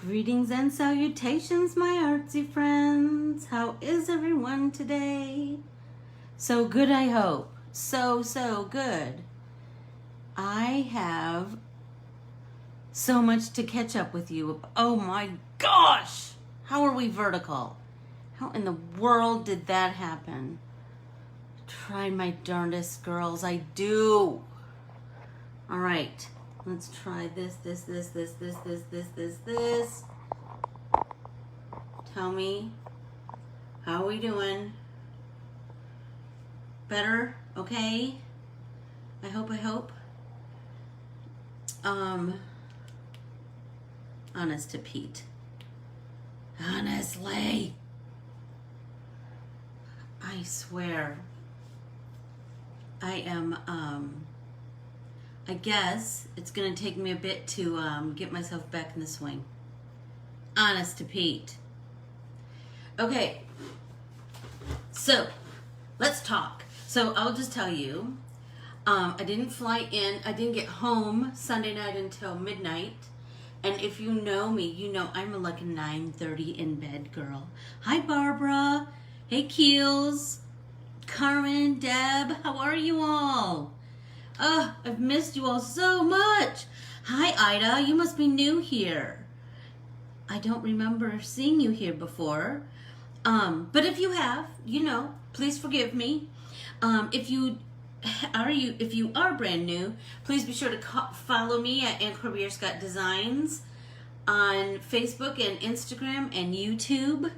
Greetings and salutations, my artsy friends. How is everyone today? So good, I hope. So good. I have so much to catch up with you. Oh my gosh! How are we vertical? How in the world did that happen? Try my darndest, girls. I do. All right. Let's try this. Tell me, how are we doing? Better? Okay? I hope. Honest to Pete. Honestly. I swear. I am, I guess it's going to take me a bit to get myself back in the swing. Honest to Pete. Okay, so let's talk. So I'll just tell you, I didn't fly in. I didn't get home Sunday night until midnight. And if you know me, you know I'm like a 9:30 in bed girl. Hi, Barbara. Hey, Keels. Carmen, Deb, how are you all? Oh, I've missed you all so much. Hi, Ida. You must be new here. I don't remember seeing you here before. But if you have, you know, please forgive me. If you are brand new, please be sure to follow me at Corbiere-Scott Designs on Facebook and Instagram and YouTube.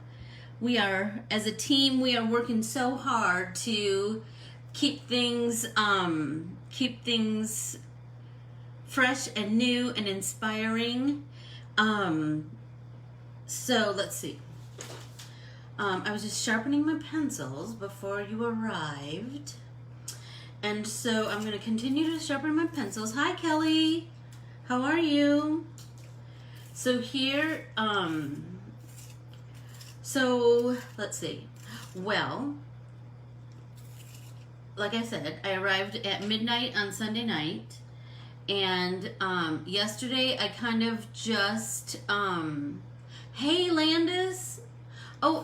We are, as a team, we are working so hard to keep things fresh and new and inspiring. So let's see. I was just sharpening my pencils before you arrived. And so I'm going to continue to sharpen my pencils. Hi, Kelly. How are you? So here, so let's see. Well, like I said, I arrived at midnight on Sunday night. And yesterday I kind of just, hey, Landis. Oh,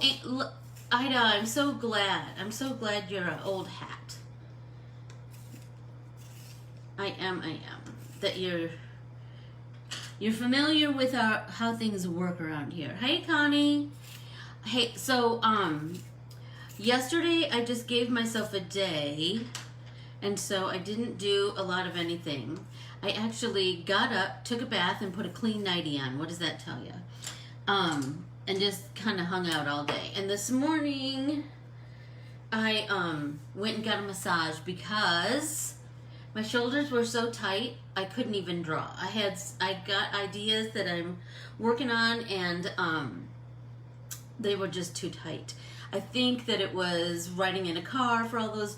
Ida, I'm so glad. I'm so glad you're an old hat. I am. That you're familiar with how things work around here. Hey, Connie. Hey, so yesterday I just gave myself a day, and so I didn't do a lot of anything. I actually got up, took a bath, and put a clean nightie on. What does that tell you? And just kind of hung out all day. And this morning I went and got a massage because my shoulders were so tight I couldn't even draw. I got ideas that I'm working on, and they were just too tight. I think that it was riding in a car for all those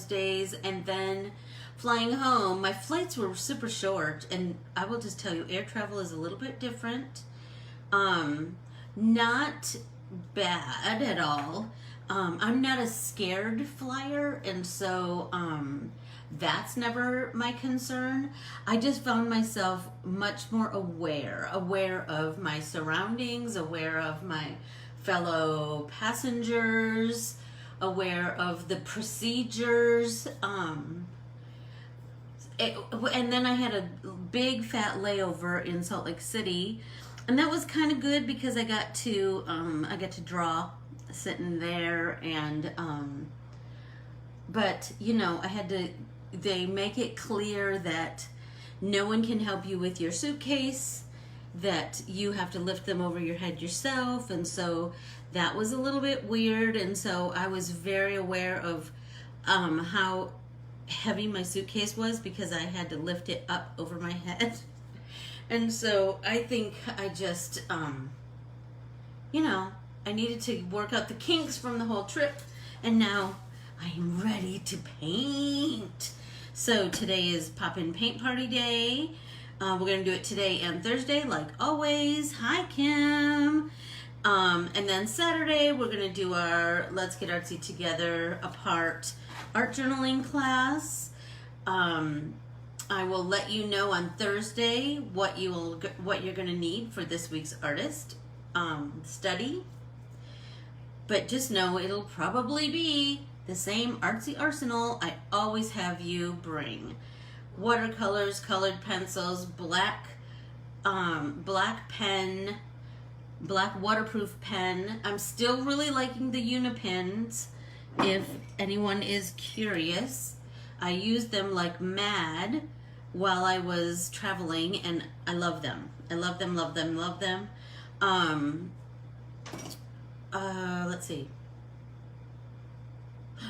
days, and then flying home. My flights were super short, and I will just tell you, air travel is a little bit different. Not bad at all. I'm not a scared flyer, and so that's never my concern. I just found myself much more aware of my surroundings, aware of my fellow passengers, aware of the procedures. And then I had a big fat layover in Salt Lake City, and that was kind of good because I got to draw sitting there, and but you know, they make it clear that no one can help you with your suitcase, that you have to lift them over your head yourself, and so that was a little bit weird. And so I was very aware of how heavy my suitcase was because I had to lift it up over my head. And so I think I just you know, I needed to work out the kinks from the whole trip, and now I am ready to paint. So today is Pop-In Paint Party Day. We're going to do it today and Thursday like always. Hi, Kim. And then Saturday we're going to do our Let's Get Artsy Together Apart art journaling class. I will let you know on Thursday what you're going to need for this week's artist study. But just know it'll probably be the same artsy arsenal I always have you bring. Watercolors, colored pencils, black pen, black waterproof pen. I'm still really liking the Unipens, if anyone is curious. I used them like mad while I was traveling, and I love them. I love them, love them, love them. Let's see.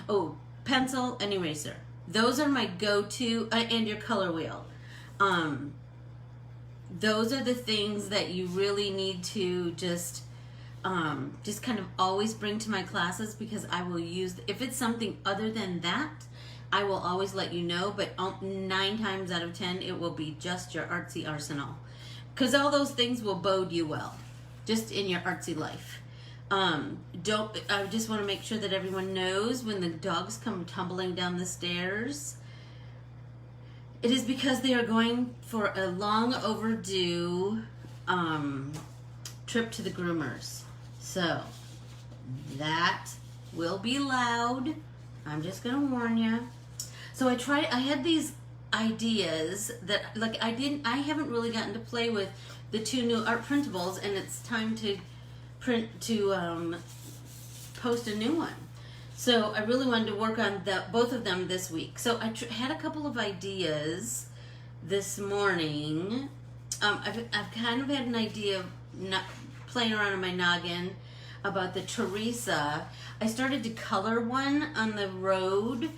Oh, pencil and eraser. Those are my go-to, and your color wheel. Those are the things that you really need to just kind of always bring to my classes, because I will use, if it's something other than that, I will always let you know, but 9 times out of 10, it will be just your artsy arsenal. Because all those things will bode you well, just in your artsy life. I just want to make sure that everyone knows when the dogs come tumbling down the stairs, it is because they are going for a long overdue trip to the groomers. So that will be loud. I'm just gonna warn you. So I had these ideas that, like, I haven't really gotten to play with the 2 new art printables, and it's time to post a new one. So I really wanted to work on both of them this week. So I had a couple of ideas this morning. I've kind of had an idea of playing around in my noggin about the Teresa. I started to color one on the road,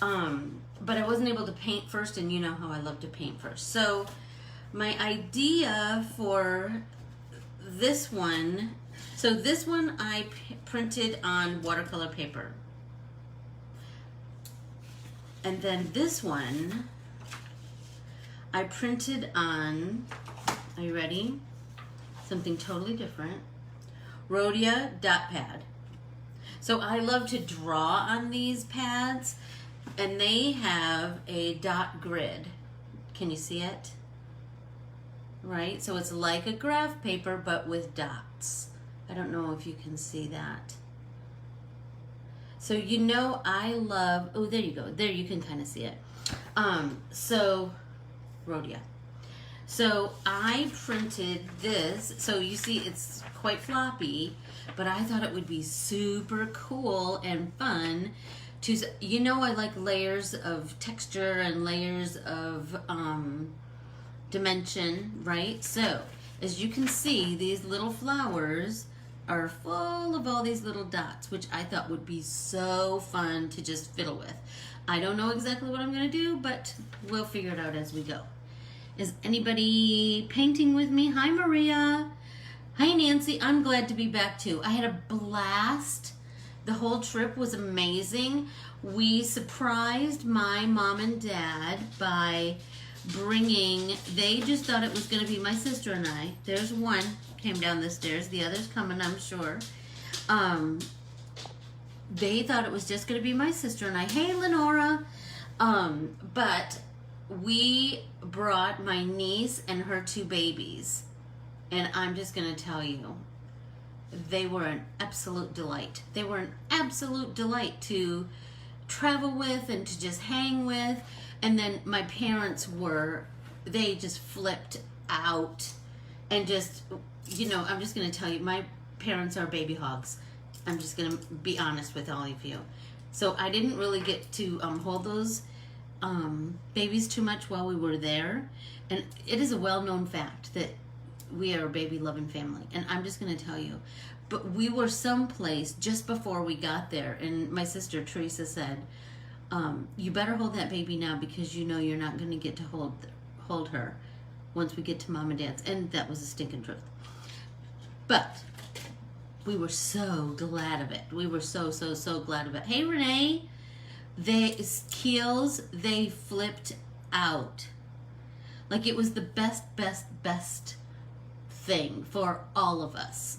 but I wasn't able to paint first, and you know how I love to paint first. So my idea for this one, I printed on watercolor paper. And then this one I printed on, are you ready? Something totally different. Rhodia dot pad. So I love to draw on these pads, and they have a dot grid. Can you see it? Right? So it's like a graph paper, but with dots. I don't know if you can see that. So you know I love, oh, there you go. There, you can kind of see it. So, Rhodia. So I printed this. So you see it's quite floppy, but I thought it would be super cool and fun to, you know, I like layers of texture and layers of dimension, right? So as you can see, these little flowers are full of all these little dots, which I thought would be so fun to just fiddle with. I don't know exactly what I'm going to do, but we'll figure it out as we go. Is anybody painting with me? Hi, Maria. Hi, Nancy. I'm glad to be back too. I had a blast. The whole trip was amazing. We surprised my mom and dad by bringing, they just thought it was going to be my sister and I. There's one came down the stairs. The other's coming, I'm sure. They thought it was just going to be my sister and I. Hey, Lenora. But we brought my niece and her 2 babies. And I'm just going to tell you, they were an absolute delight. They were an absolute delight to travel with and to just hang with. And then my parents they just flipped out and just, you know, I'm just going to tell you, my parents are baby hogs. I'm just going to be honest with all of you. So I didn't really get to hold those babies too much while we were there. And it is a well-known fact that we are a baby-loving family. And I'm just going to tell you, but we were someplace just before we got there, and my sister Teresa said, you better hold that baby now, because you know you're not going to get to hold her once we get to Mom and Dad's. And that was a stinking truth. But we were so glad of it. We were so glad of it. Hey, Renee. Keels, they flipped out. Like it was the best thing for all of us.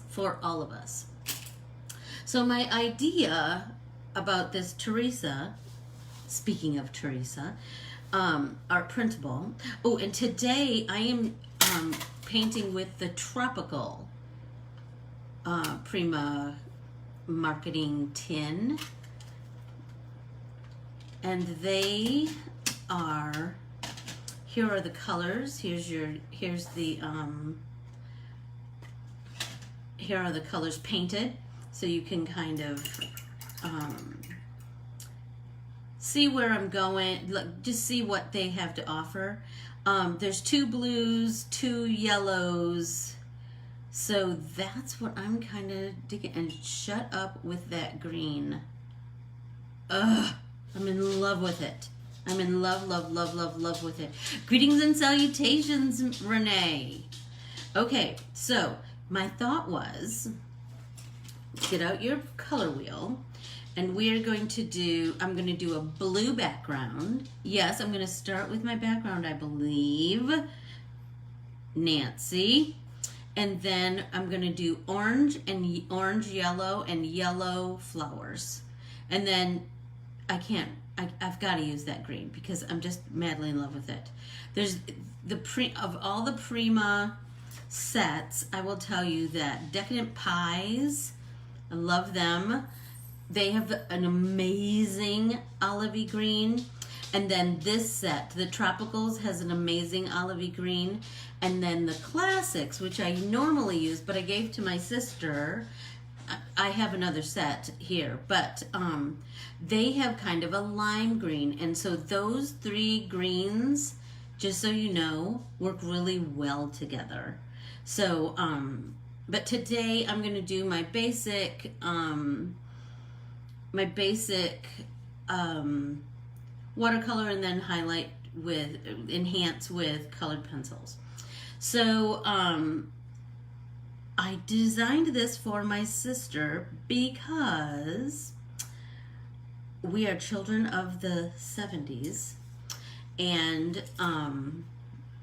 So my idea about this Teresa, speaking of Teresa, are printable. Oh, and today I am painting with the Tropical Prima marketing tin. And they are, here are the colors. Here are the colors painted, so you can kind of see where I'm going. Look, just see what they have to offer. There's 2 blues, 2 yellows, so that's what I'm kind of digging. And shut up with that green. Ugh, I'm in love with it. I'm in love, love, love, love, love with it. Greetings and salutations, Renee. Okay, so my thought was, get out your color wheel, and we're going to do, I'm going to do a blue background. Yes, I'm going to start with my background, I believe, Nancy. And then I'm going to do orange and orange, yellow, and yellow flowers. And then I've got to use that green because I'm just madly in love with it. There's of all the Prima sets, I will tell you that Decadent Pies, I love them. They have an amazing olivey green. And then this set, the Tropicals, has an amazing olivey green. And then the Classics, which I normally use, but I gave to my sister. I have another set here, but they have kind of a lime green. And so those 3 greens, just so you know, work really well together. So, but today I'm going to do my basic watercolor and then highlight with, enhance with colored pencils. So, I designed this for my sister because we are children of the 70s. And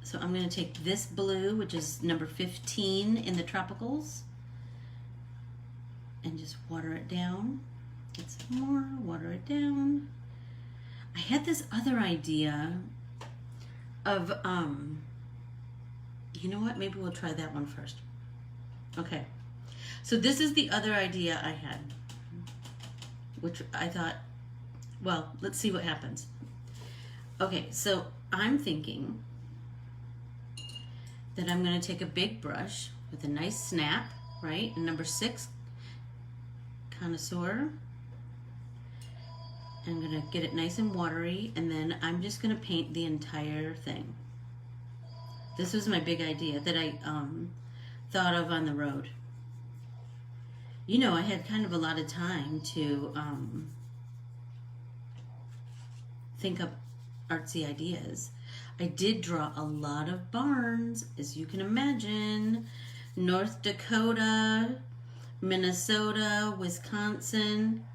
so I'm going to take this blue, which is number 15 in the Tropicals, and just water it down. Get some more, water it down. I had this other idea of, you know what, maybe we'll try that one first. Okay, so this is the other idea I had, which I thought, well, let's see what happens. Okay, so I'm thinking that I'm going to take a big brush with a nice snap, right? And number 6, Connoisseur. I'm going to get it nice and watery, and then I'm just going to paint the entire thing. This was my big idea that I thought of on the road. You know, I had kind of a lot of time to think up artsy ideas. I did draw a lot of barns, as you can imagine. North Dakota, Minnesota, Wisconsin.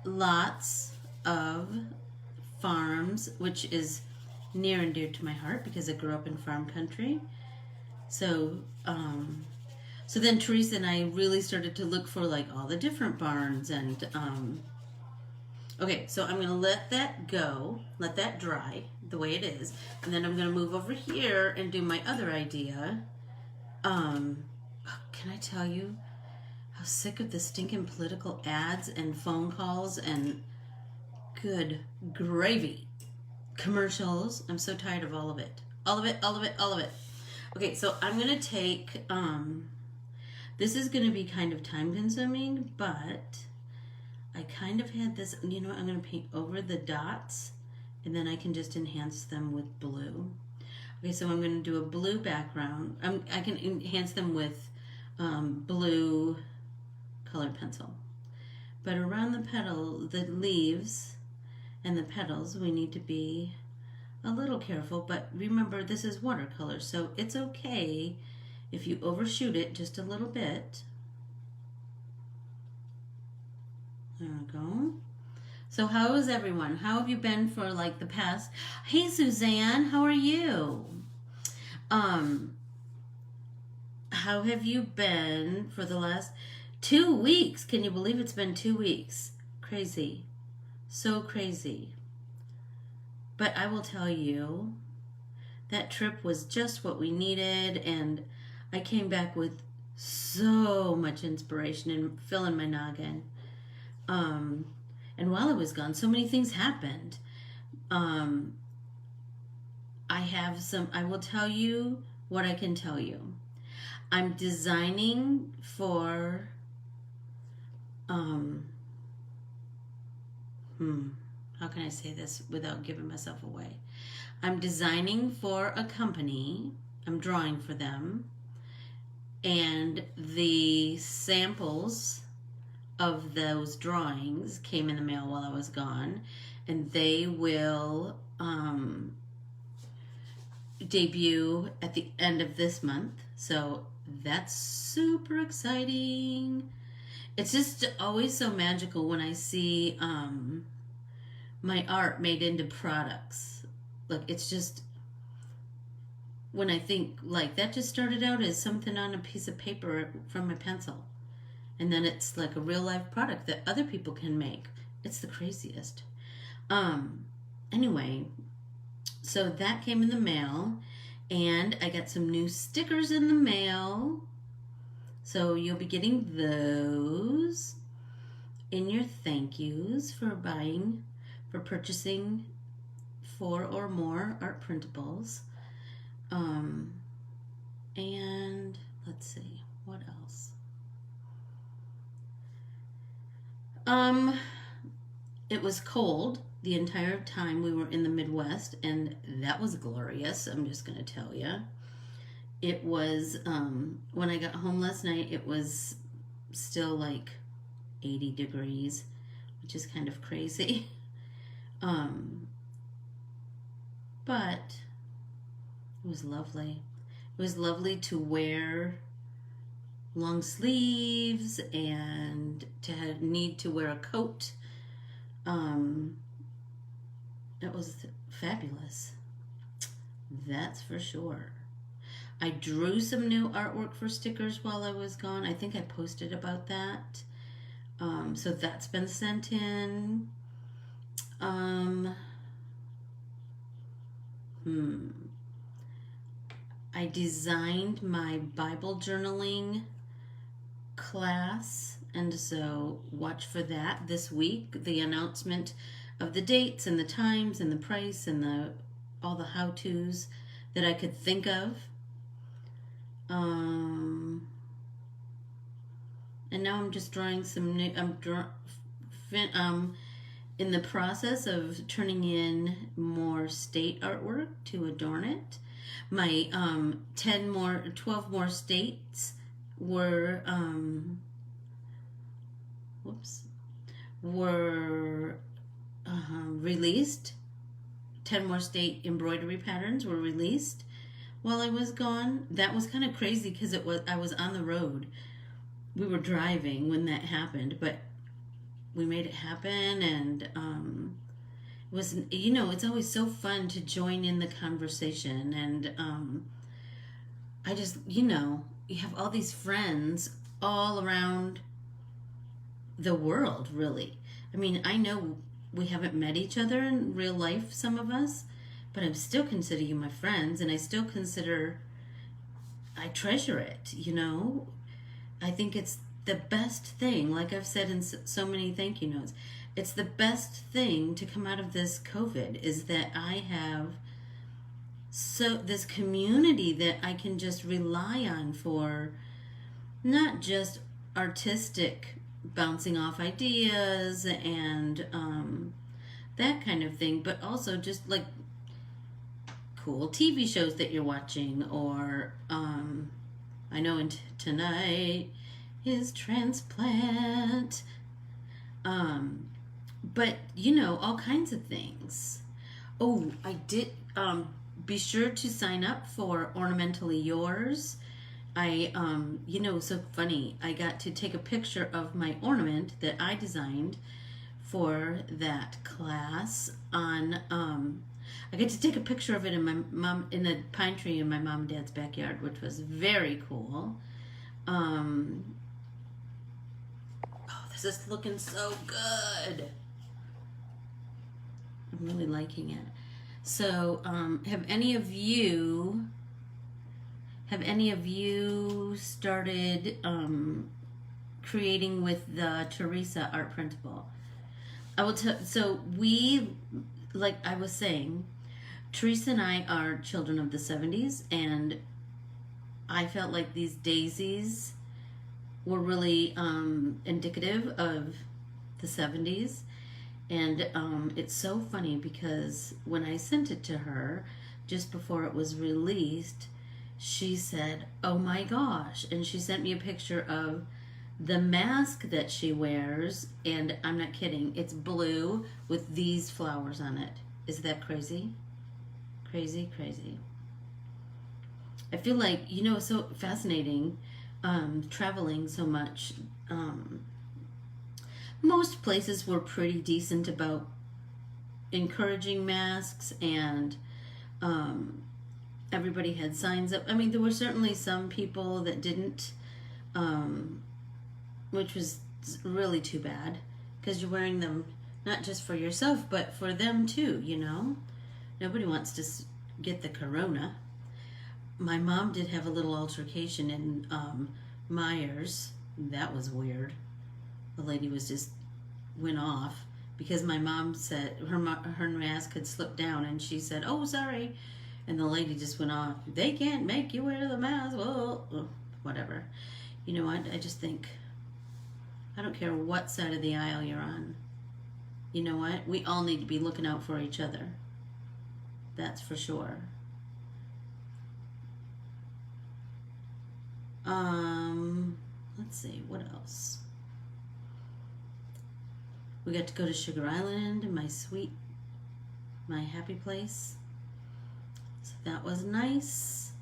Lots of farms, which is near and dear to my heart because I grew up in farm country. So, so then Teresa and I really started to look for like all the different barns and, okay, so I'm going to let that go, let that dry the way it is. And then I'm going to move over here and do my other idea. Can I tell you how sick of the stinking political ads and phone calls and good gravy commercials? I'm so tired of all of it. All of it, all of it, all of it. Okay, so I'm going to take, this is going to be kind of time consuming, but I kind of had this, you know, I'm going to paint over the dots and then I can just enhance them with blue. Okay, so I'm going to do a blue background. I can enhance them with blue colored pencil. But around the leaves and the petals, we need to be a little careful, but remember this is watercolor, so it's okay if you overshoot it just a little bit. There we go. So how is everyone? How have you been for like the past? Hey Suzanne, how are you? How have you been for the last 2 weeks? Can you believe it's been 2 weeks? Crazy. So crazy. But I will tell you, that trip was just what we needed, and I came back with so much inspiration and filling my noggin. And while I was gone, so many things happened. Um, I will tell you what I can tell you. I'm designing for, um, how can I say this without giving myself away? I'm designing for a company. I'm drawing for them. And the samples of those drawings came in the mail while I was gone. And they will debut at the end of this month. So that's super exciting. It's just always so magical when I see my art made into products. Like, it's just, when I think, like, that just started out as something on a piece of paper from my pencil. And then it's like a real life product that other people can make. It's the craziest. Anyway, so that came in the mail, and I got some new stickers in the mail. So you'll be getting those in your thank yous for purchasing 4 or more art printables. And let's see, what else? It was cold the entire time we were in the Midwest, and that was glorious, I'm just going to tell you. It was, when I got home last night, it was still like 80 degrees, which is kind of crazy. But it was lovely. It was lovely to wear long sleeves and to need to wear a coat. It was fabulous. That's for sure. I drew some new artwork for stickers while I was gone. I think I posted about that. So that's been sent in. I designed my Bible journaling class, and so watch for that this week. The announcement of the dates and the times and the price and all the how-tos that I could think of. And now I'm just drawing some new. In the process of turning in more state artwork to adorn it. My 12 more states were released. 10 more state embroidery patterns were released while I was gone. That was kind of crazy because I was on the road. We were driving when that happened, but we made it happen, and it was, it's always so fun to join in the conversation, and I just, you have all these friends all around the world, really. I mean, I know we haven't met each other in real life, some of us, but I still consider you my friends, and I treasure it, I think it's the best thing, like I've said in so many thank you notes, it's the best thing to come out of this COVID is that I have this community that I can just rely on for not just artistic bouncing off ideas and that kind of thing, but also just like cool TV shows that you're watching, or I know tonight is transplant, but all kinds of things. Oh, I did be sure to sign up for Ornamentally Yours. I so funny, I got to take a picture of my ornament that I designed for that class on I get to take a picture of it in the pine tree in my mom and dad's backyard, which was very cool. This is looking so good. I'm really liking it. So, have any of you started creating with the Teresa art printable? I will tell. So we, like I was saying, Teresa and I are children of the 70s, and I felt like these daisies were really indicative of the 70s. And it's so funny because when I sent it to her just before it was released, she said, "Oh my gosh." And she sent me a picture of the mask that she wears, and I'm not kidding, it's blue with these flowers on it. Is that crazy? Crazy, crazy. I feel like, it's so fascinating traveling so much. Most places were pretty decent about encouraging masks, and everybody had signs up. I mean, there were certainly some people that didn't, which was really too bad, because you're wearing them not just for yourself, but for them too, Nobody wants to get the corona. My mom did have a little altercation in Myers. That was weird. The lady went off because my mom said her mask had slipped down, and she said, "Oh, sorry," and the lady just went off. "They can't make you wear the mask." Well, whatever. You know what? I just think, I don't care what side of the aisle you're on. You know what? We all need to be looking out for each other. That's for sure. Let's see, what else? We got to go to Sugar Island, my happy place. So that was nice.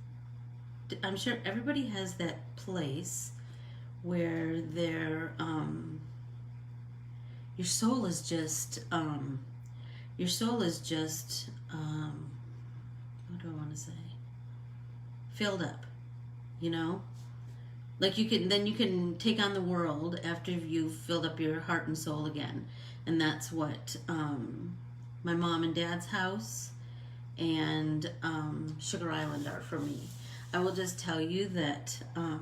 I'm sure everybody has that place where your soul is just, what do I want to say? Filled up, Like you can take on the world after you've filled up your heart and soul again. And that's what my mom and dad's house and Sugar Island are for me. I will just tell you that I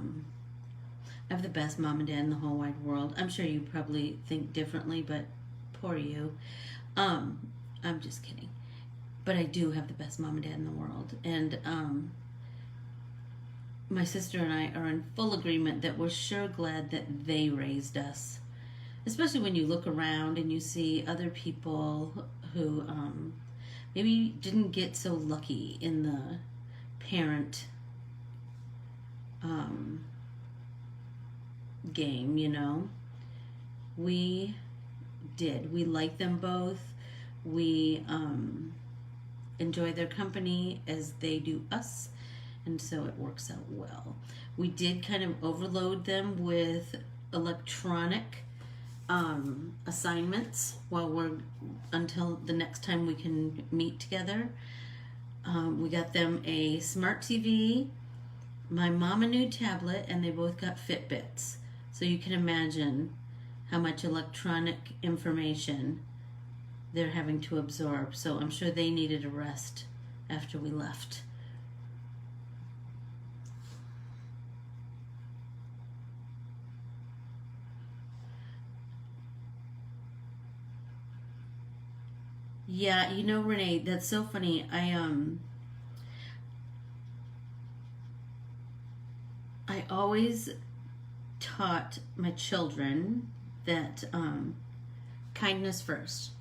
have the best mom and dad in the whole wide world. I'm sure you probably think differently, but poor you. I'm just kidding. But I do have the best mom and dad in the world. And my sister and I are in full agreement that we're sure glad that they raised us. Especially when you look around and you see other people who maybe didn't get so lucky in the parent game, We did. We like them both. We enjoy their company as they do us, and so it works out well. We did kind of overload them with electronic assignments until the next time we can meet together. We got them a smart TV, my mom a new tablet, and they both got Fitbits. So you can imagine how much electronic information they're having to absorb. So I'm sure they needed a rest after we left. Yeah, Renee, that's so funny. I always taught my children that kindness first.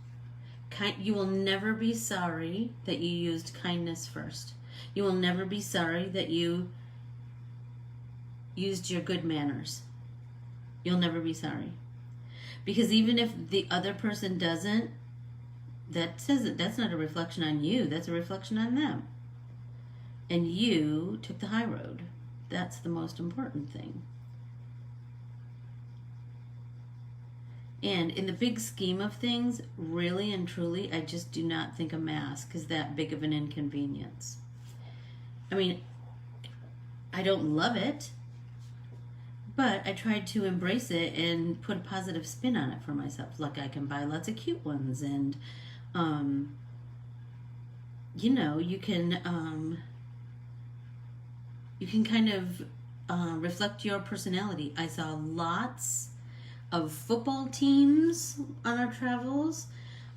You will never be sorry that you used kindness first. You will never be sorry that you used your good manners. You'll never be sorry. Because even if the other person doesn't, that's not a reflection on you. That's a reflection on them. And you took the high road. That's the most important thing. And in the big scheme of things, really and truly, I just do not think a mask is that big of an inconvenience. I mean, I don't love it, but I tried to embrace it and put a positive spin on it for myself. Like, I can buy lots of cute ones, and you know, you can kind of reflect your personality. I saw lots of football teams on our travels.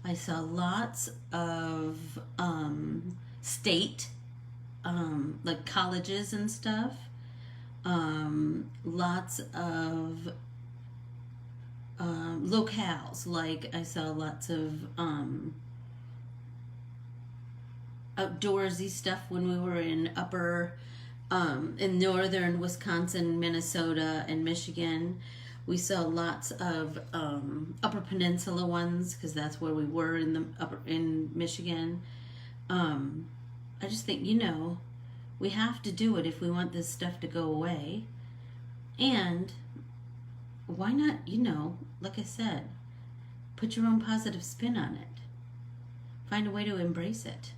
I saw lots of state, like colleges and stuff. Lots of locales. Like I saw lots of outdoorsy stuff when we were in in northern Wisconsin, Minnesota, and Michigan. We saw lots of Upper Peninsula ones because that's where we were in Michigan. I just think, you know, we have to do it if we want this stuff to go away. And why not, you know, like I said, put your own positive spin on it. Find a way to embrace it.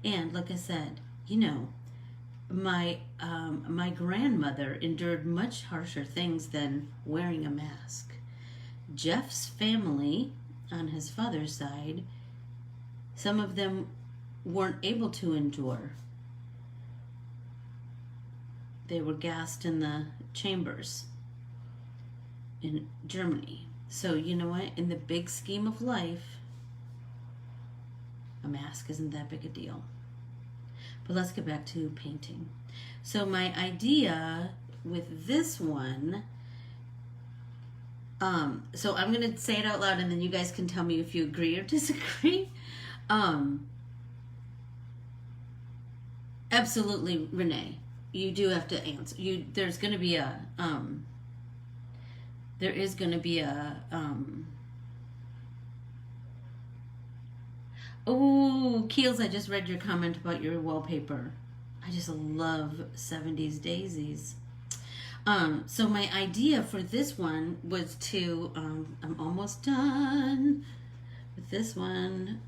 And like I said, you know, my grandmother endured much harsher things than wearing a mask. Jeff's family, on his father's side, some of them weren't able to endure. They were gassed in the chambers in Germany. So you know what? In the big scheme of life, a mask isn't that big a deal. But let's get back to painting. So my idea with this one, so I'm going to say it out loud and then you guys can tell me if you agree or disagree. Absolutely, Renee, you do have to answer. There's going to be a, there is going to be a, oh, Keels, I just read your comment about your wallpaper. I just love 70s daisies. So my idea for this one was to, I'm almost done with this one.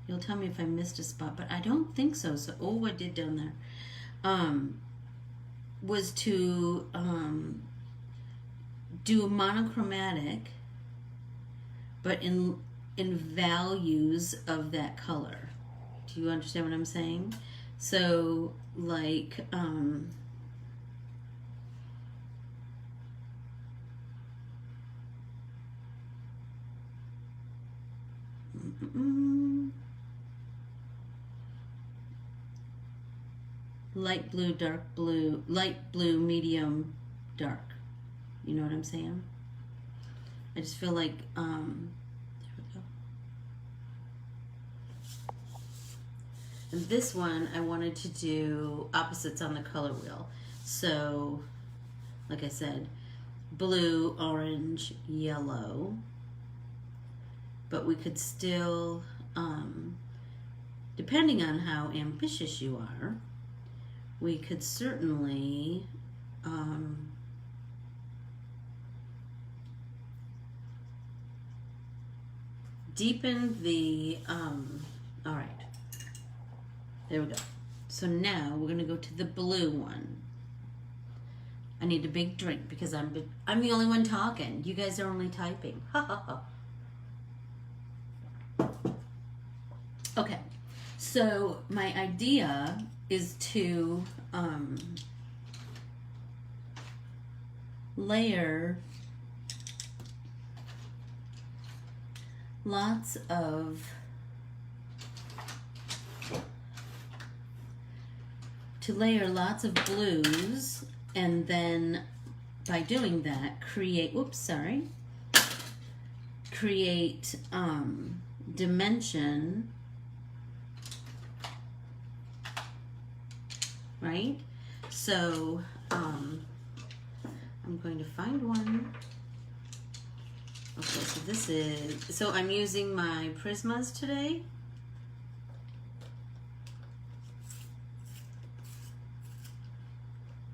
You'll tell me if I missed a spot, but I don't think so. So, oh, I did down there. Was to do a monochromatic, but in values of that color. Do you understand what I'm saying? So like light blue, dark blue, light blue, medium, dark. You know what I'm saying? I just feel like and this one, I wanted to do opposites on the color wheel. So, like I said, blue, orange, yellow. But we could still, depending on how ambitious you are, we could certainly deepen the, all right. There we go. So now we're gonna go to the blue one. I need a big drink because I'm the only one talking. You guys are only typing. Ha ha ha. Okay. So my idea is to layer lots of blues, and then by doing that create dimension, right? So I'm going to find one. Okay, so this is, so I'm using my Prismas today.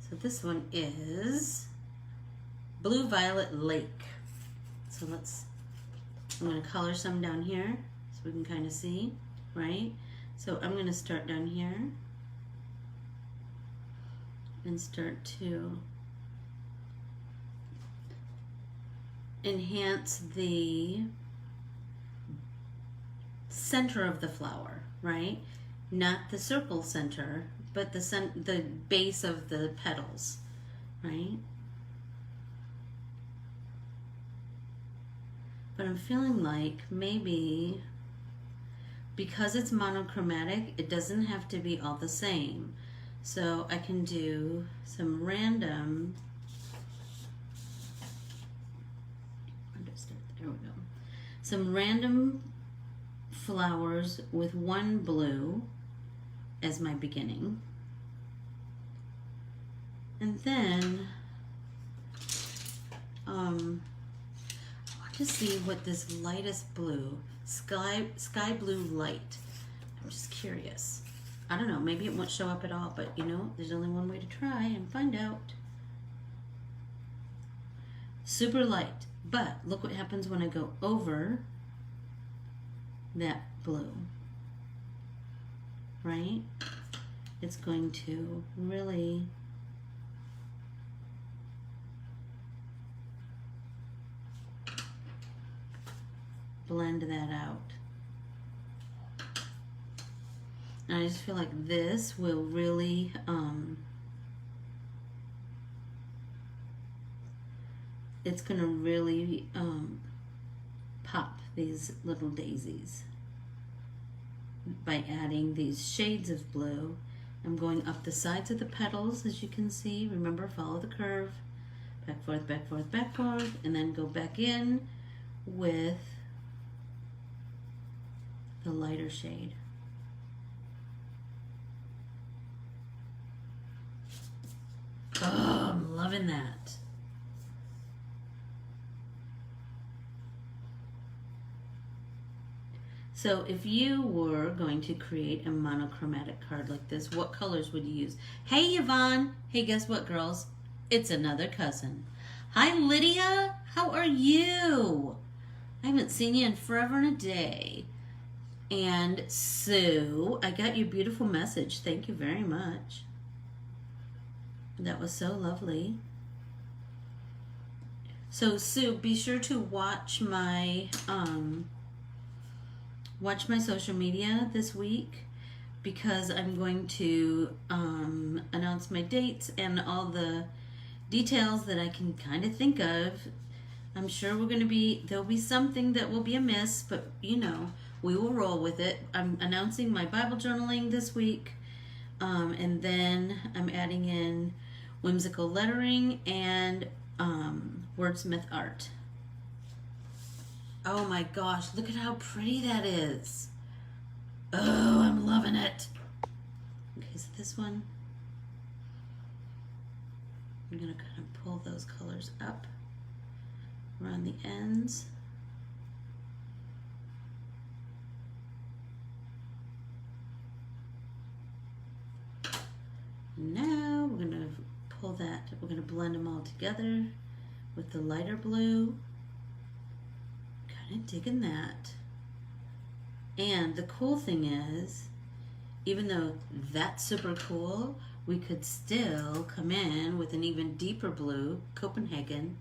So this one is Blue Violet Lake. So I'm going to color some down here so we can kind of see, right? So I'm going to start down here and start to enhance the center of the flower, right? Not the circle center, but the base of the petals, right? But I'm feeling like maybe because it's monochromatic, it doesn't have to be all the same. So I can do some random, there we go, some random flowers with one blue as my beginning. And then I want to see what this lightest blue, sky blue light. I'm just curious. I don't know, maybe it won't show up at all, but you know, there's only one way to try and find out. Super light, but look what happens when I go over that blue, right? It's going to really blend that out. And I just feel like this will really it's gonna really pop these little daisies by adding these shades of blue. I'm going up the sides of the petals, as you can see. Remember, follow the curve, back, forth, back, forth, back, forth, and then go back in with the lighter shade. Oh, I'm loving that. So if you were going to create a monochromatic card like this, what colors would you use? Hey, Yvonne. Hey, guess what, girls? It's another cousin. Hi, Lydia. How are you? I haven't seen you in forever and a day. And Sue, I got your beautiful message. Thank you very much. That was so lovely. So Sue, be sure to watch my social media this week, because I'm going to announce my dates and all the details that I can kind of think of. I'm sure there'll be something that will be amiss, but you know, we will roll with it. I'm announcing my Bible journaling this week, and then I'm adding in whimsical lettering and wordsmith art. Oh my gosh, look at how pretty that is. Oh, I'm loving it. Okay, so this one, I'm gonna kind of pull those colors up around the ends. Now we're gonna pull that, we're gonna blend them all together with the lighter blue. Kind of digging that. And the cool thing is, even though that's super cool, we could still come in with an even deeper blue, Copenhagen,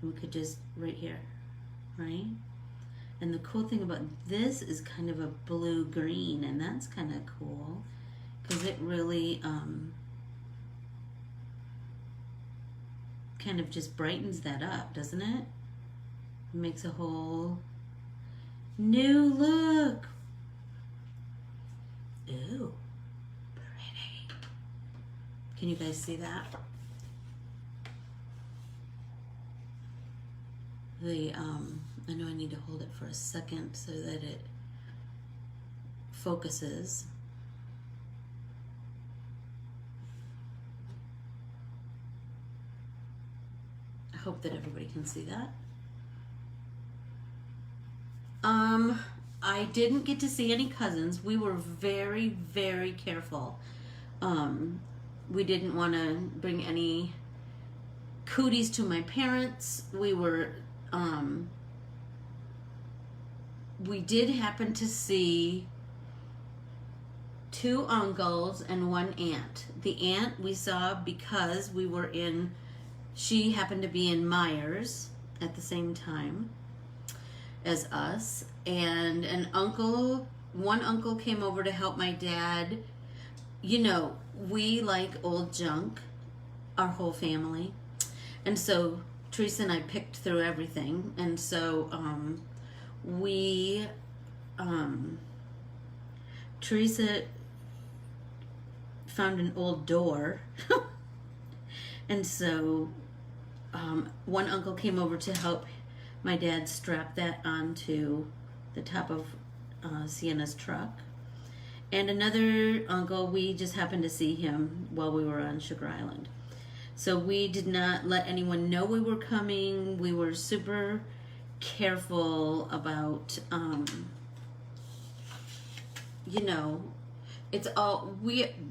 and we could just right here, right? And the cool thing about this is kind of a blue-green, and that's kind of cool because it really kind of just brightens that up, doesn't it? It makes a whole new look. Ooh, pretty. Can you guys see that? I know I need to hold it for a second so that it focuses. I hope that everybody can see that. I didn't get to see any cousins. We were very, very careful. We didn't want to bring any cooties to my parents. We did happen to see 2 uncles and 1 aunt. The aunt we saw because she happened to be in Myers at the same time as us, and an uncle one uncle came over to help my dad. You know, we like old junk, our whole family. And so Teresa and I picked through everything. And so we, Teresa found an old door. And so one uncle came over to help my dad strap that onto the top of Sienna's truck. And another uncle, we just happened to see him while we were on Sugar Island. So we did not let anyone know we were coming. We were super careful about, you know, it's all,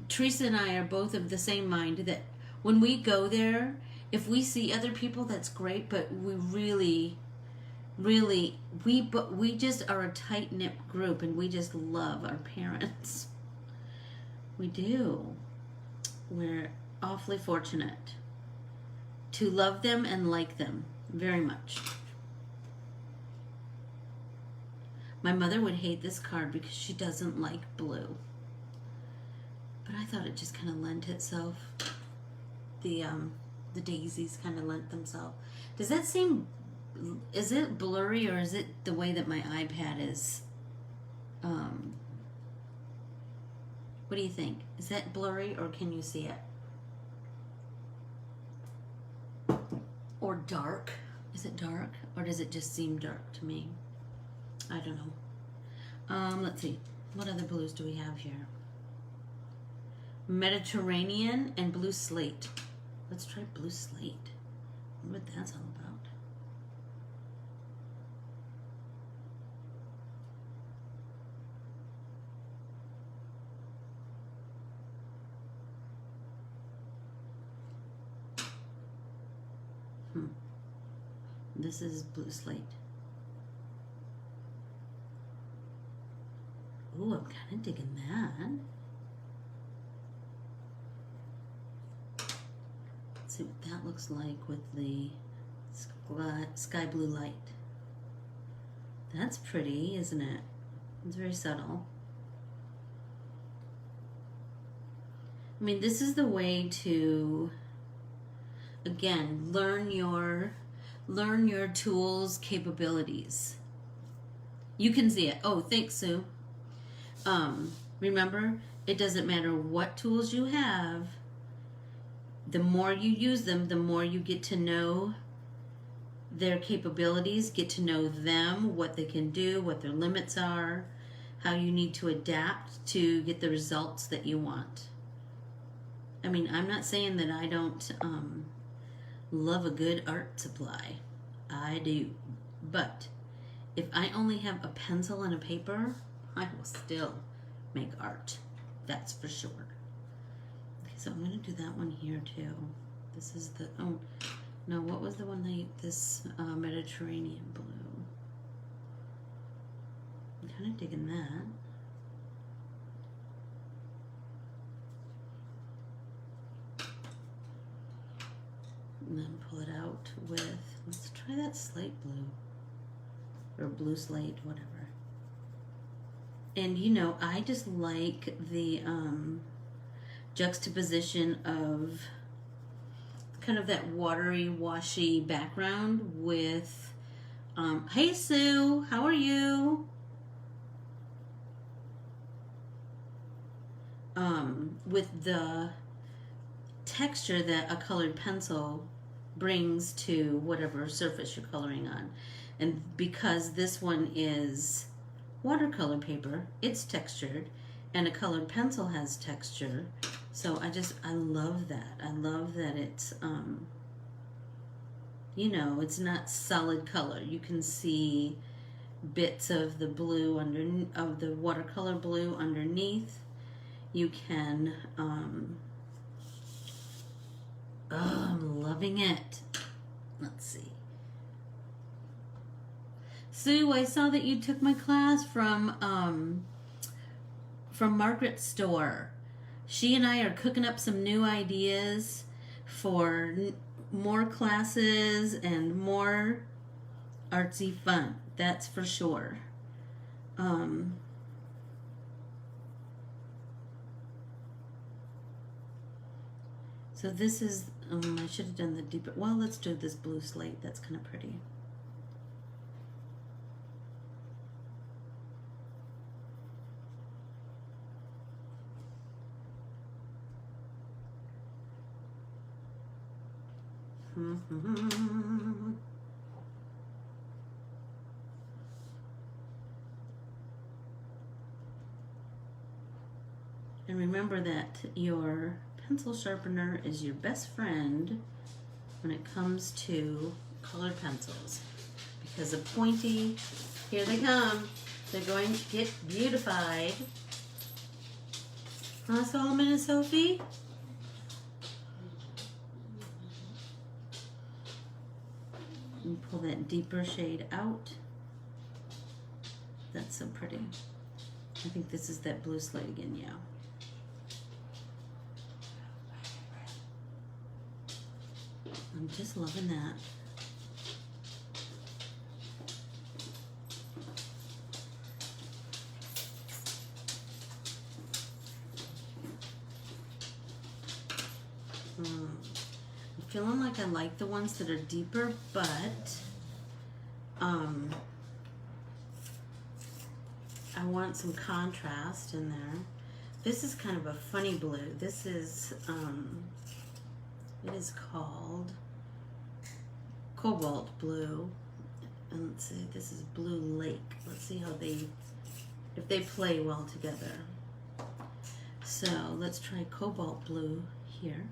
Teresa and I are both of the same mind that when we go there, if we see other people, that's great, but we really, we just are a tight-knit group, and we just love our parents. We do. We're awfully fortunate to love them and like them very much. My mother would hate this card because she doesn't like blue. But I thought it just kind of lent itself. The daisies kind of lent themselves. Does that seem, is it blurry, or is it the way that my iPad is? What do you think? Is that blurry, or can you see it? Or dark? Is it dark, or does it just seem dark to me? I don't know. Let's see. What other blues do we have here? Mediterranean and blue slate. Let's try blue slate. I wonder what that's all about. This is blue slate. Ooh, I'm kind of digging that. Let's see what that looks like with the sky blue light. That's pretty, isn't it? It's very subtle. I mean, this is the way to, again, learn your tools' capabilities. You can see it. Oh, thanks, Sue. Remember, it doesn't matter what tools you have. The more you use them, the more you get to know their capabilities, get to know them, what they can do, what their limits are, how you need to adapt to get the results that you want. I mean, I'm not saying that I don't love a good art supply. I do. But if I only have a pencil and a paper, I will still make art. That's for sure. Okay, so I'm going to do that one here too. This is the, oh, no, what was the one this Mediterranean blue? I'm kind of digging that. And then pull it out with, let's try that slate blue. Or blue slate, whatever. And you know, I just like the juxtaposition of kind of that watery, washy background with, hey Sue, how are you? With the texture that a colored pencil brings to whatever surface you're coloring on. And because this one is watercolor paper, it's textured, and a colored pencil has texture. So I love that. I love that it's, you know, it's not solid color. You can see bits of the blue of the watercolor blue underneath. You can, oh, I'm loving it. Let's see. Sue, I saw that you took my class from Margaret's store. She and I are cooking up some new ideas for more classes and more artsy fun. That's for sure. So this is, I should have done the deeper, well, let's do this blue slate. That's kind of pretty. And remember that your pencil sharpener is your best friend when it comes to colored pencils. Because a pointy, here they come, they're going to get beautified. Huh, Solomon and Sophie? And pull that deeper shade out. That's so pretty. I think this is that blue slate again, yeah. I'm just loving that. I'm feeling like I like the ones that are deeper, but I want some contrast in there. This is kind of a funny blue. This is, it is called Cobalt Blue. And let's see, this is Blue Lake. Let's see how if they play well together. So let's try Cobalt Blue here.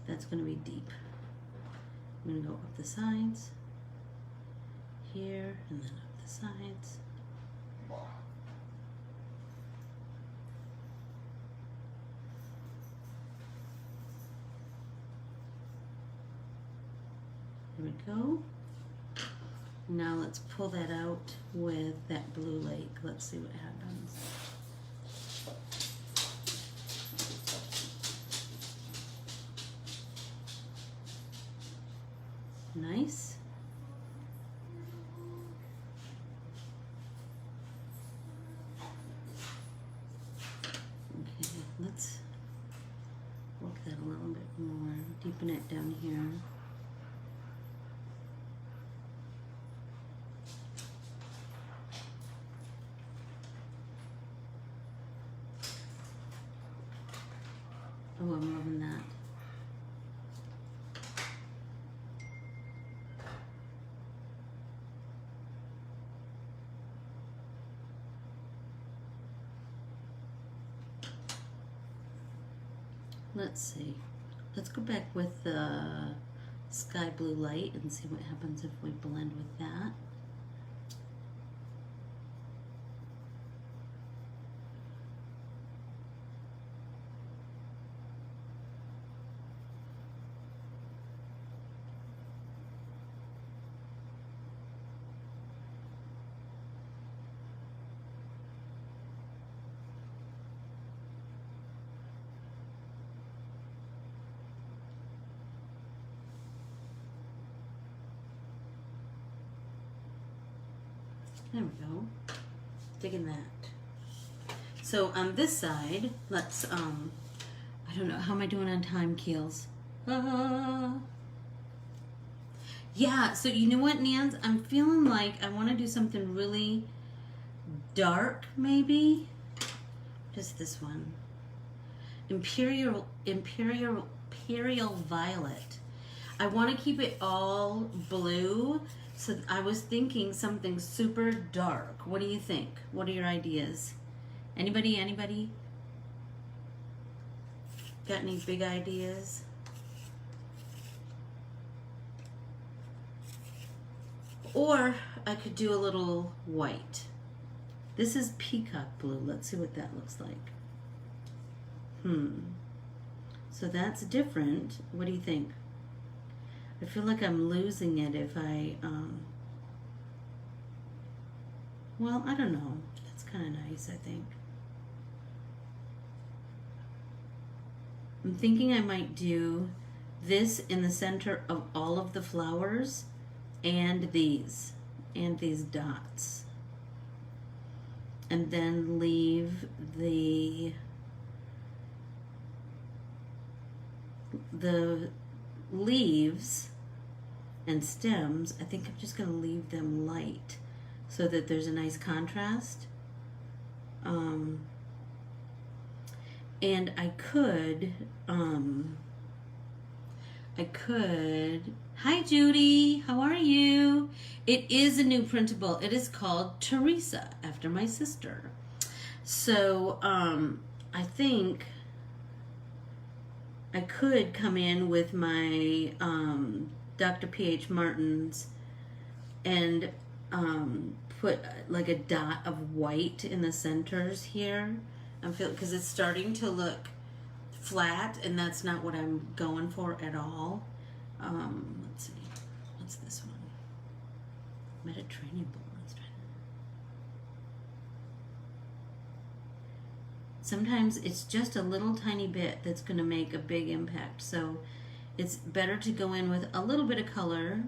That's going to be deep. I'm going to go up the sides, here, and then up the sides. There we go. Now let's pull that out with that Blue Lake. Let's see what happens. Nice. Okay, let's work that a little bit more. Deepen it down here. Oh, I'm loving that. Let's see. Let's go back with the sky blue light and see what happens if we blend with that. There we go. Digging that. So on this side, let's, I don't know, how am I doing on time, Keels? Yeah, so you know what, Nans? I'm feeling like I want to do something really dark, maybe. What is this one? Imperial Violet. I want to keep it all blue. So I was thinking something super dark. What do you think? What are your ideas? Anybody? Got any big ideas? Or I could do a little white. This is peacock blue. Let's see what that looks like. So that's different. What do you think? I feel like I'm losing it if I, well, I don't know. That's kind of nice, I think. I'm thinking I might do this in the center of all of the flowers and these dots. And then leave the the leaves and stems, I think I'm just going to leave them light so that there's a nice contrast. And I could, hi Judy, how are you? It is a new printable. It is called Teresa, after my sister. So, I think I could come in with my Dr. P.H. Martin's and put like a dot of white in the centers here. I'm feeling, because it's starting to look flat, and that's not what I'm going for at all. Let's see, what's this one? Mediterranean blue. Let's try that. Sometimes it's just a little tiny bit that's going to make a big impact. So it's better to go in with a little bit of color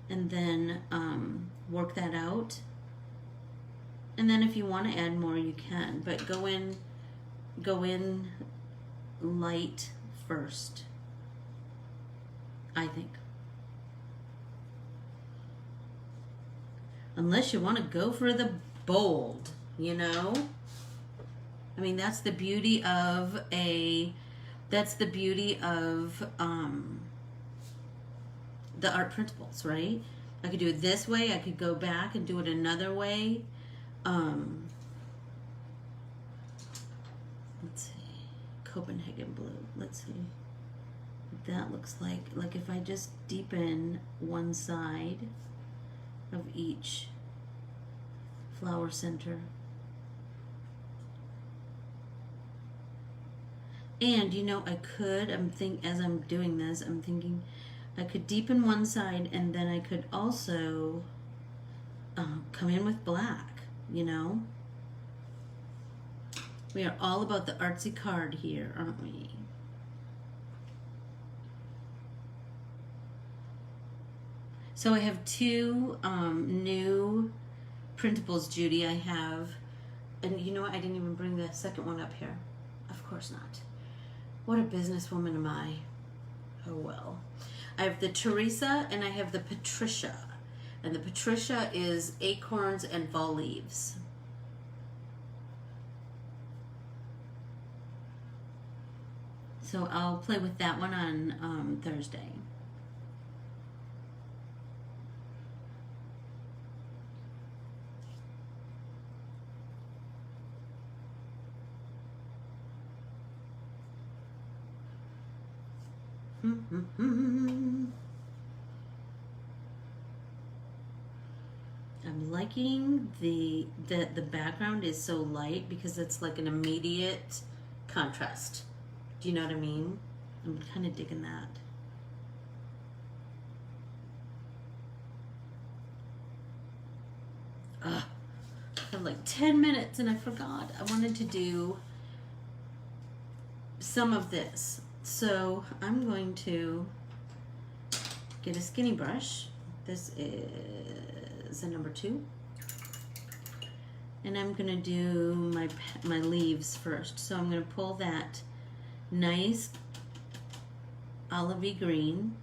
and then work that out. And then if you want to add more, you can. But go in light first, I think. Unless you want to go for the bold, you know? I mean, that's the beauty of the art printables, right? I could do it this way. I could go back and do it another way. Let's see, Copenhagen blue. Let's see what that looks like. Like if I just deepen one side of each flower center. And you know, I could, as I'm doing this, I'm thinking I could deepen one side, and then I could also come in with black, you know? We are all about the artsy card here, aren't we? So I have two new printables, Judy. I have, and you know what? I didn't even bring the second one up here. Of course not. What a businesswoman am I. Oh well. I have the Teresa and I have the Patricia. And the Patricia is acorns and fall leaves. So I'll play with that one on Thursday. I'm liking the background is so light because it's like an immediate contrast. Do you know what I mean? I'm kind of digging that. I have like 10 minutes and I forgot. I wanted to do some of this. So I'm going to get a skinny brush. This is a number 2. And I'm going to do my leaves first. So I'm going to pull that nice olivey green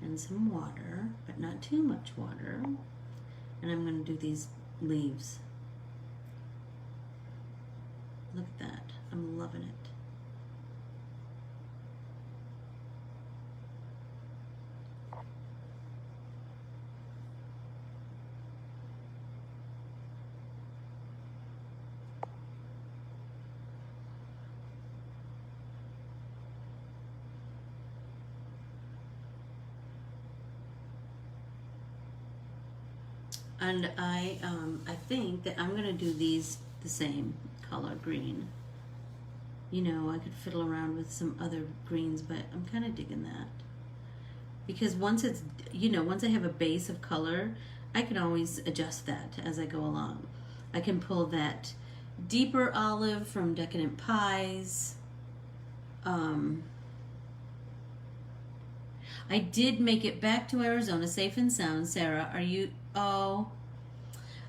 and some water, but not too much water. And I'm going to do these leaves. Look at that. I'm loving it. And I think that I'm going to do these the same color, green. You know, I could fiddle around with some other greens, but I'm kind of digging that. Because once it's, you know, once I have a base of color, I can always adjust that as I go along. I can pull that deeper olive from Decadent Pies. I did make it back to Arizona safe and sound. Sarah, are you? Oh,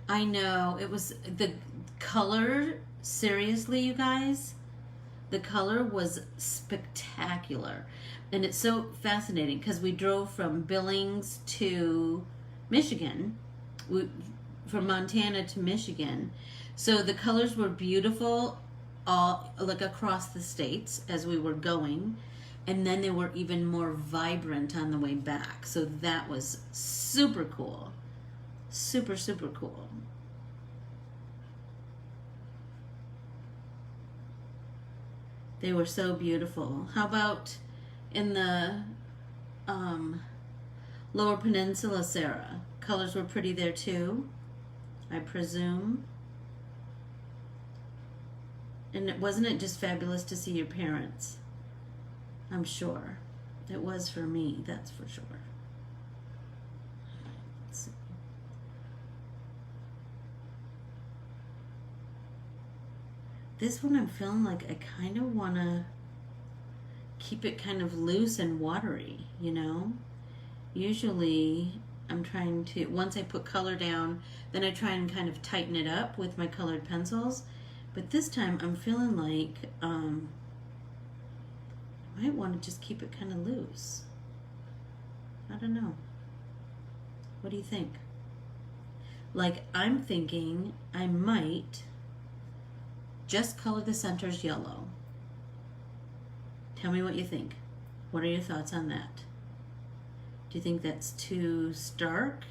I know. It was the color. Seriously, you guys, The color was spectacular. And it's so fascinating because we drove from Billings to Michigan, from Montana to Michigan. So the colors were beautiful all like across the states as we were going, and then they were even more vibrant on the way back. So that was super cool. Super, super cool. They were so beautiful. How about in the Lower Peninsula, Sarah? Colors were pretty there too, I presume. And wasn't it just fabulous to see your parents? I'm sure. It was for me, that's for sure. Let's see. This one I'm feeling like I kind of want to keep it kind of loose and watery, you know? Usually I'm trying to, once I put color down, then I try and kind of tighten it up with my colored pencils. But this time I'm feeling like I might want to just keep it kind of loose. I don't know. What do you think? Like, I'm thinking I might just color the centers yellow. Tell me what you think. What are your thoughts on that? Do you think that's too stark?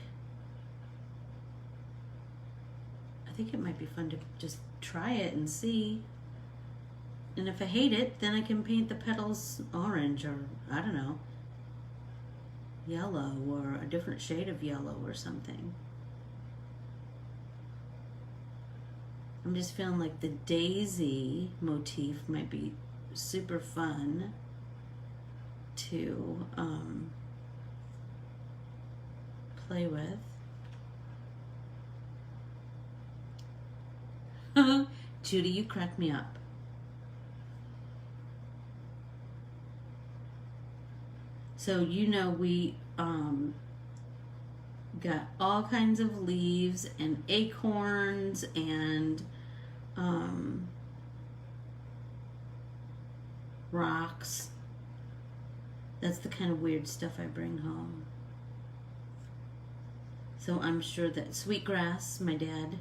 I think it might be fun to just try it and see. And if I hate it, then I can paint the petals orange or, I don't know, yellow or a different shade of yellow or something. I'm just feeling like the daisy motif might be super fun to play with. Judy, you crack me up. So you know we got all kinds of leaves and acorns and rocks. That's the kind of weird stuff I bring home. So I'm sure that sweetgrass, my dad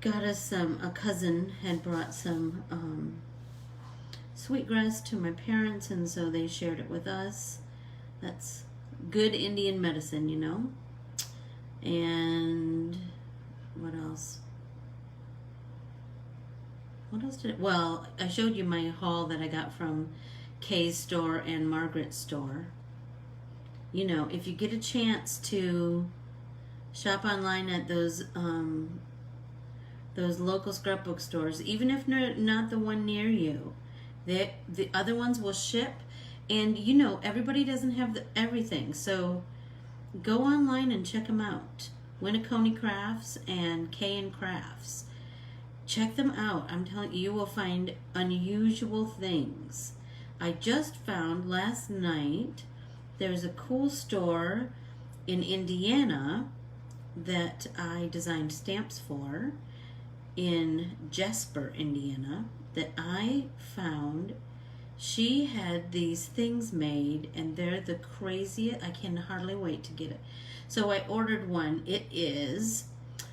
got us some, a cousin had brought some sweetgrass to my parents, and so they shared it with us. That's good Indian medicine, you know. And what else? What else did it? Well, I showed you my haul that I got from Kay's store and Margaret's store. You know, if you get a chance to shop online at those local scrapbook stores, even if not the one near you, the other ones will ship. And you know, everybody doesn't have everything, so go online and check them out. Winniconi Crafts and K & Crafts. Check them out. I'm telling you, you will find unusual things. I just found last night there's a cool store in Indiana that I designed stamps for in Jesper, Indiana, that I found. She had these things made, and they're the craziest. I can hardly wait to get it. So I ordered one. It is,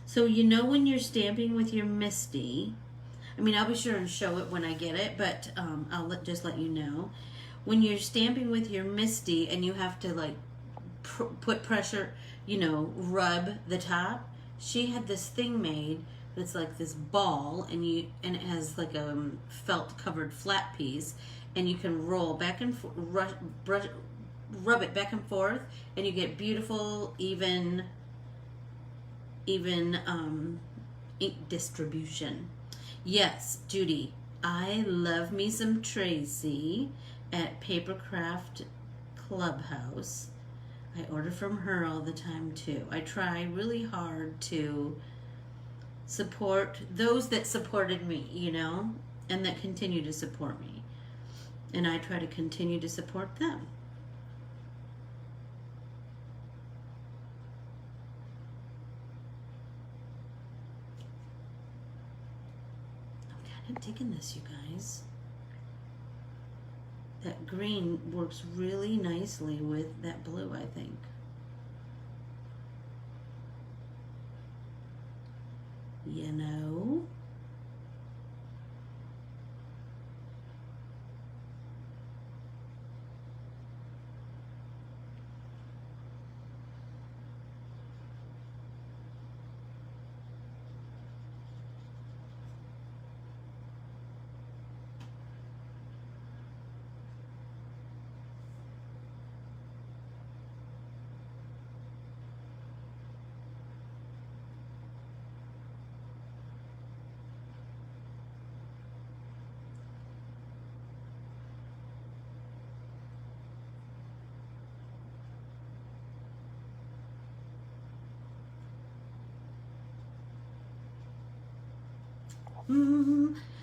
so you know when you're stamping with your Misty, I mean, I'll be sure and show it when I get it, but I'll just let you know. When you're stamping with your Misty and you have to like put pressure, you know, rub the top, she had this thing made that's like this ball, and it has like a felt covered flat piece, and you can roll back and rub it back and forth, and you get beautiful even ink distribution. Yes, Judy, I love me some Tracy at Papercraft Clubhouse. I order from her all the time too. I try really hard to support those that supported me, you know, and that continue to support me. And I try to continue to support them. I'm kind I'm digging this, you guys. That green works really nicely with that blue, I think. You know?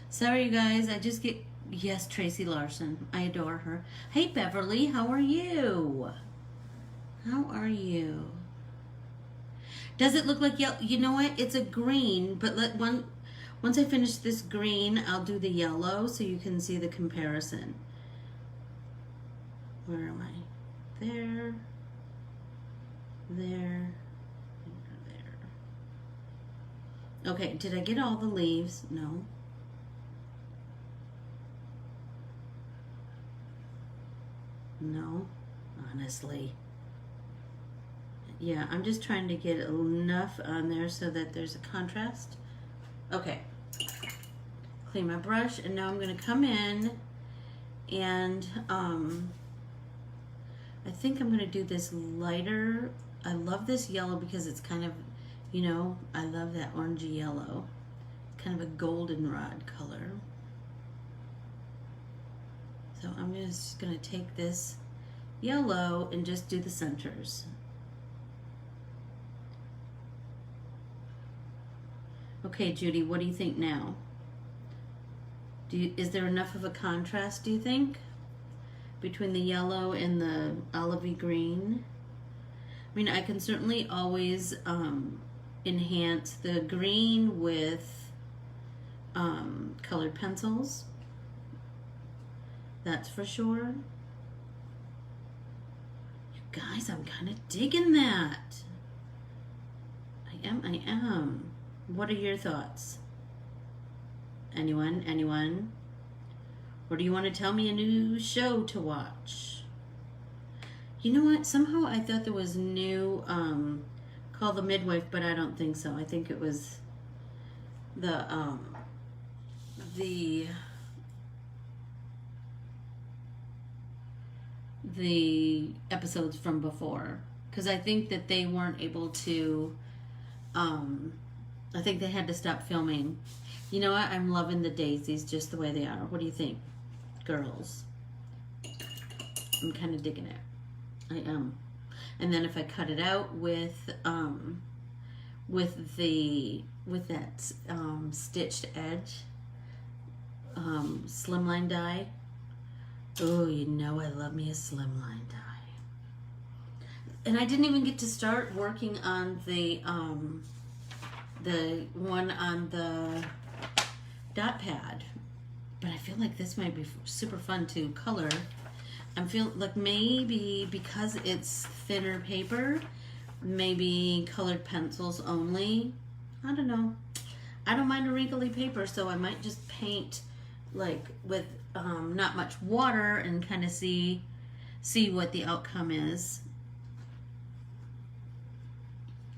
Sorry, you guys. I just get... Yes, Tracy Larson. I adore her. Hey, Beverly. How are you? How are you? Does it look like yellow? You know what? It's a green, but once I finish this green, I'll do the yellow so you can see the comparison. Where am I? There. There. Okay, did I get all the leaves? No. No, honestly. Yeah, I'm just trying to get enough on there so that there's a contrast. Okay. Clean my brush, and now I'm going to come in and I think I'm going to do this lighter. I love this yellow because it's kind of, you know, I love that orangey yellow. Kind of a goldenrod color. So I'm just going to take this yellow and just do the centers. Okay, Judy, what do you think now? Is there enough of a contrast, do you think, between the yellow and the olivey green? I mean, I can certainly always enhance the green with colored pencils. That's for sure. You guys, I'm kind of digging that. I am. What are your thoughts? Anyone? Or do you want to tell me a new show to watch? You know what? Somehow I thought there was new called The Midwife, but I don't think so. I think it was the episodes from before, because I think that they weren't able to I think they had to stop filming. You know what? I'm loving the daisies just the way they are. What do you think, girls? I'm kind of digging it. I am. And then if I cut it out with that stitched edge, slimline die. Oh, you know I love me a slimline die. And I didn't even get to start working on the one on the dot pad, but I feel like this might be super fun to color. I feel like maybe because it's thinner paper, maybe colored pencils only. I don't know. I don't mind a wrinkly paper, so I might just paint like with not much water and kind of see what the outcome is.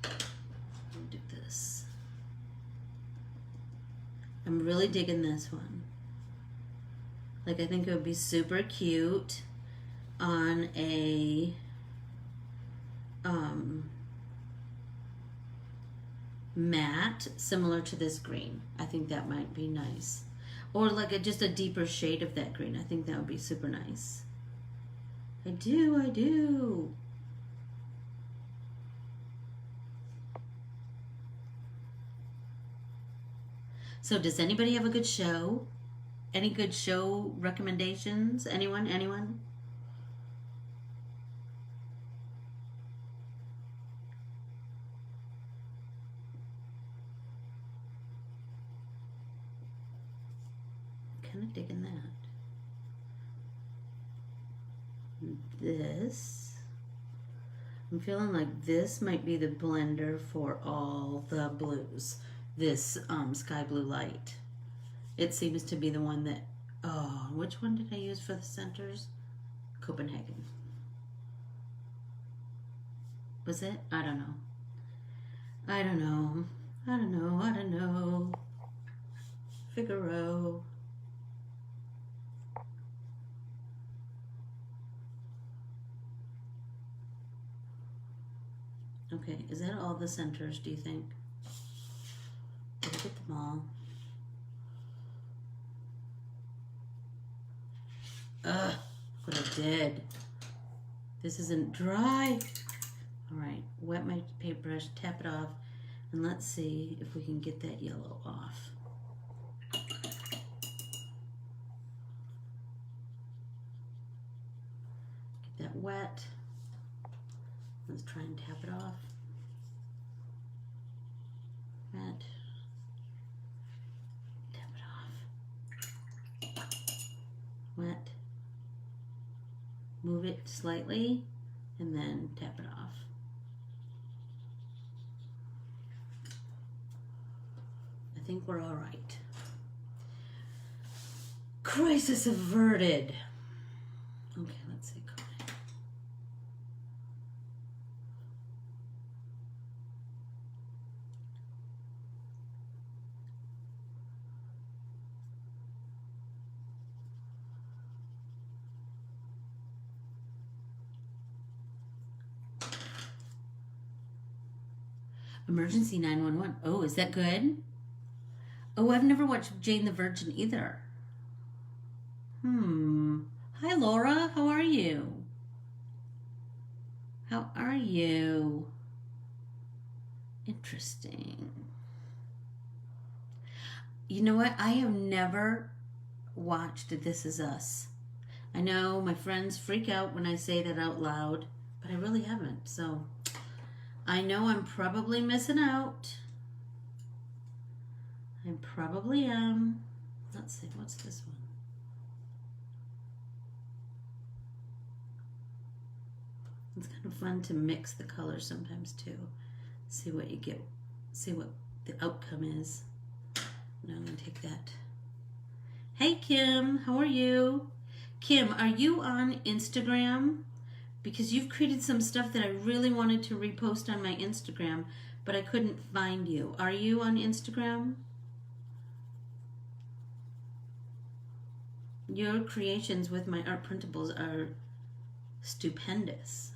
Do this. I'm really digging this one. Like, I think it would be super cute on a matte similar to this green. I think that might be nice. Or like just a deeper shade of that green. I think that would be super nice. I do. So does anybody have a good show? Any good show recommendations? Anyone? kind of digging that. This, I'm feeling like this might be the blender for all the blues. This sky blue light. It seems to be the one that, oh, which one did I use for the centers? Copenhagen. Was it? I don't know. I don't know. I don't know. I don't know. Figaro. Okay, is that all the centers, do you think? Did I get them all? Ugh, what I did. This isn't dry. All right, wet my paintbrush, tap it off, and let's see if we can get that yellow off. Get that wet. Let's try and tap it off. Wet. Tap it off. Wet. Move it slightly and then tap it off. I think we're all right. Crisis averted. Okay, let's see. Emergency 911. Oh, is that good? Oh, I've never watched Jane the Virgin either. Hi, Laura. How are you? How are you? Interesting. You know what? I have never watched This Is Us. I know my friends freak out when I say that out loud, but I really haven't. So I know I'm probably missing out. I probably am. Let's see, what's this one? It's kind of fun to mix the colors sometimes too. See what you get, see what the outcome is. Now I'm gonna take that. Hey Kim, how are you? Kim, are you on Instagram? Because you've created some stuff that I really wanted to repost on my Instagram, but I couldn't find you. Are you on Instagram? Your creations with my art printables are stupendous.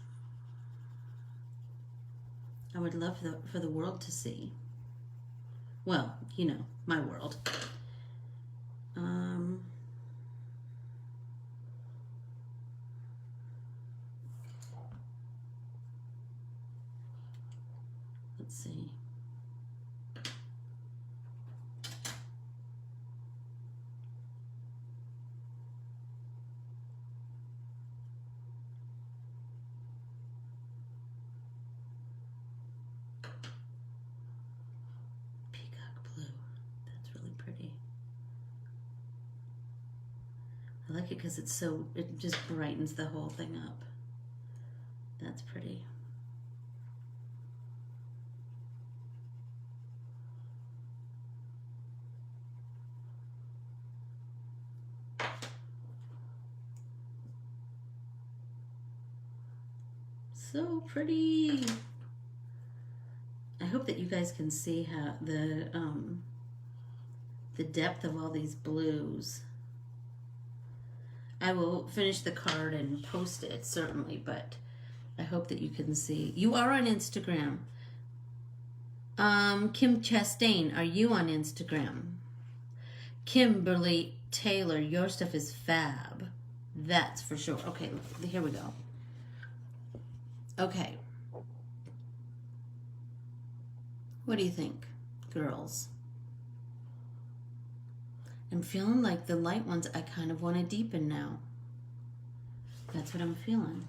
I would love for the world to see. Well, you know, my world. Let's see. I like it because it's so, it just brightens the whole thing up. That's pretty. So pretty. I hope that you guys can see how the depth of all these blues. I will finish the card and post it, certainly, but I hope that you can see. You are on Instagram. Kim Chastain, are you on Instagram? Kimberly Taylor, your stuff is fab. That's for sure. Okay, here we go. Okay. What do you think, girls? I'm feeling like the light ones I kind of want to deepen now. That's what I'm feeling.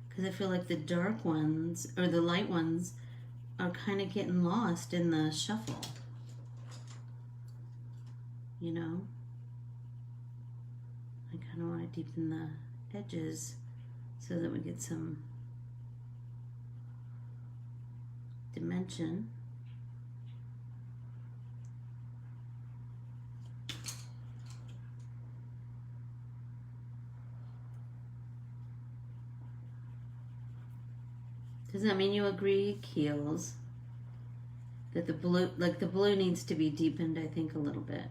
Because I feel like the dark ones, or the light ones, are kind of getting lost in the shuffle. You know? I kind of want to deepen the edges so that we get some dimension. Does that mean you agree, Keels, that the blue, like the blue needs to be deepened, I think, a little bit?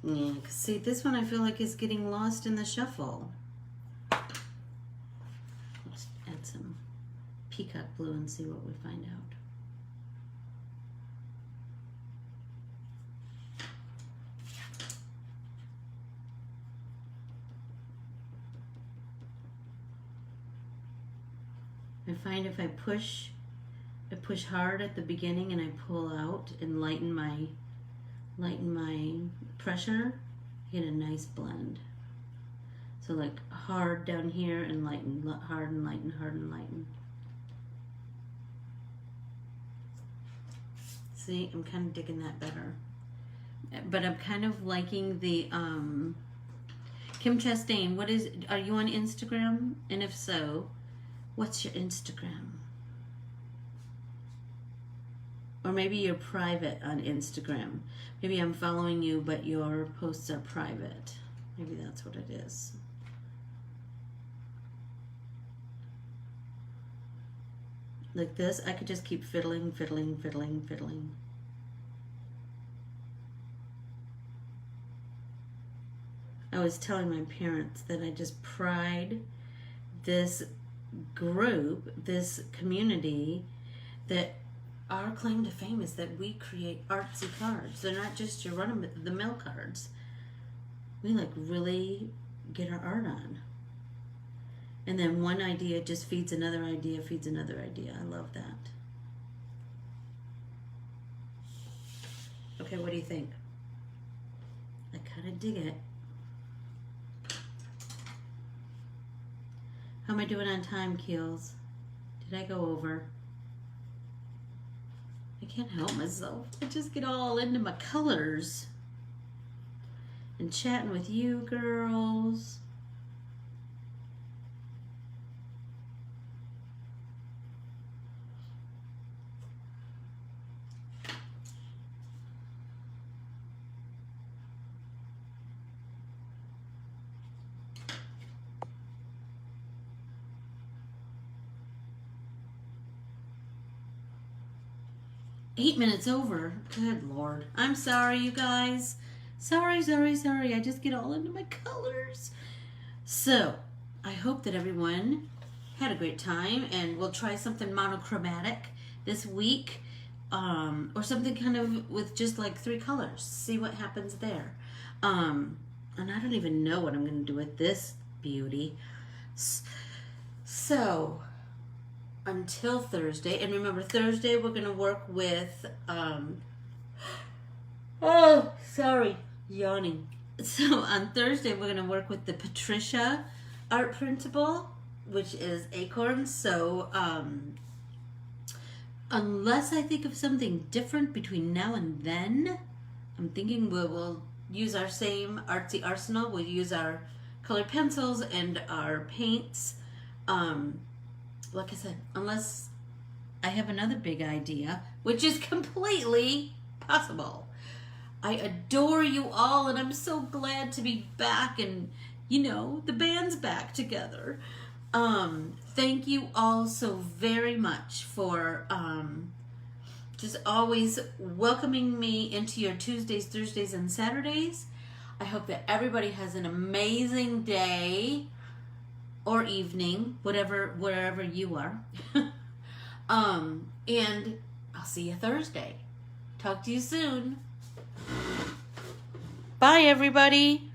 Yeah, 'cause see, this one I feel like is getting lost in the shuffle. Let's add some peacock blue and see what we find out. I find if I push hard at the beginning and I pull out and lighten my pressure, I get a nice blend. So like hard down here and lighten, hard and lighten, hard and lighten. See, I'm kind of digging that better. But I'm kind of liking the, Kim Chastain, are you on Instagram? And if so, what's your Instagram? Or maybe you're private on Instagram. Maybe I'm following you, but your posts are private. Maybe that's what it is. Like this, I could just keep fiddling, fiddling, fiddling, fiddling. I was telling my parents that I just pride this group, this community, that our claim to fame is that we create artsy cards. They're not just your run-of-the-mill cards. We like really get our art on. And then one idea just feeds another idea, feeds another idea. I love that. Okay, what do you think? I kind of dig it. How am I doing on time, Keels? Did I go over? I can't help myself. I just get all into my colors. And chatting with you girls. Eight minutes over. Good Lord. I'm sorry, you guys. Sorry. I just get all into my colors. So, I hope that everyone had a great time, and we'll try something monochromatic this week, or something kind of with just like 3 colors. See what happens there. And I don't even know what I'm going to do with this beauty. So, until Thursday, and remember, Thursday we're going to work with, oh, sorry, yawning. So on Thursday we're going to work with the Patricia art printable, which is acorns. So unless I think of something different between now and then, I'm thinking we'll use our same artsy arsenal. We'll use our colored pencils and our paints. Like I said, unless I have another big idea, which is completely possible. I adore you all, and I'm so glad to be back, and, you know, the band's back together. Thank you all so very much for just always welcoming me into your Tuesdays, Thursdays, and Saturdays. I hope that everybody has an amazing day or evening, wherever you are. And I'll see you Thursday. Talk to you soon. Bye, everybody.